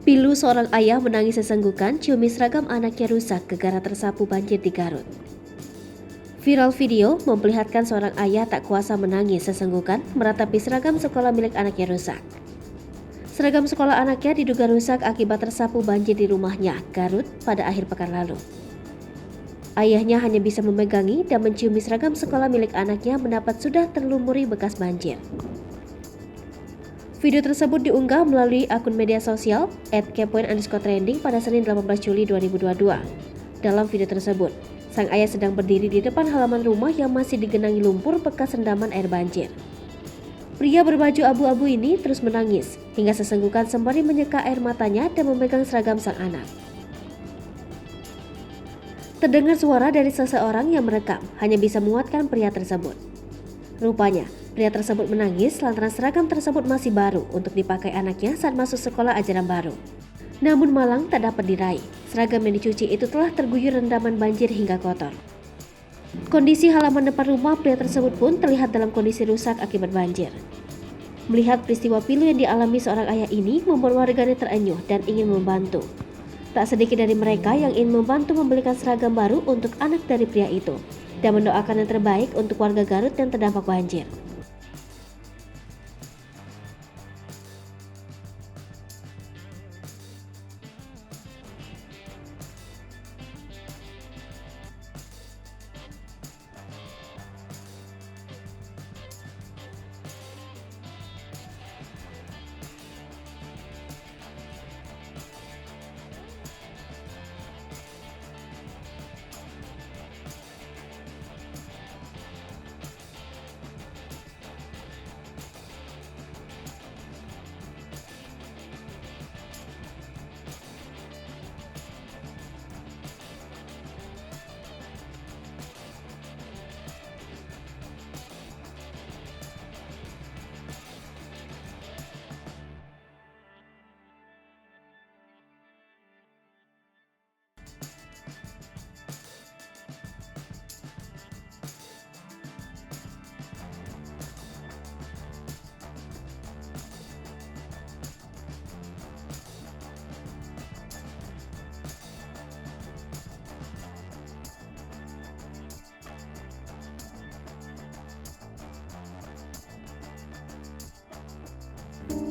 Pilu seorang ayah menangis sesenggukan ciumi seragam anaknya rusak gara-gara tersapu banjir di Garut. Viral video memperlihatkan seorang ayah tak kuasa menangis sesenggukan meratapi seragam sekolah milik anaknya rusak. Seragam sekolah anaknya diduga rusak akibat tersapu banjir di rumahnya, Garut, pada akhir pekan lalu. Ayahnya hanya bisa memegangi dan menciumi seragam sekolah milik anaknya mendapat sudah terlumuri bekas banjir. Video tersebut diunggah melalui akun media sosial @kepoin_trending pada Senin 18 Juli 2022. Dalam video tersebut, sang ayah sedang berdiri di depan halaman rumah yang masih digenangi lumpur bekas rendaman air banjir. Pria berbaju abu-abu ini terus menangis hingga sesenggukan sembari menyeka air matanya dan memegang seragam sang anak. Terdengar suara dari seseorang yang merekam hanya bisa menguatkan pria tersebut. Rupanya, pria tersebut menangis lantaran seragam tersebut masih baru untuk dipakai anaknya saat masuk sekolah ajaran baru. Namun malang tak dapat diraih, seragam yang dicuci itu telah terguyur rendaman banjir hingga kotor. Kondisi halaman depan rumah pria tersebut pun terlihat dalam kondisi rusak akibat banjir. Melihat peristiwa pilu yang dialami seorang ayah ini membuat warganya terenyuh dan ingin membantu. Tak sedikit dari mereka yang ingin membantu membelikan seragam baru untuk anak dari pria itu dan mendoakan yang terbaik untuk warga Garut yang terdampak banjir.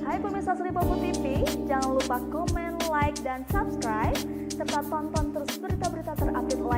Hai pemirsa Sri Popo TV, jangan lupa komen, like, dan subscribe, serta tonton terus berita-berita terupdate lainnya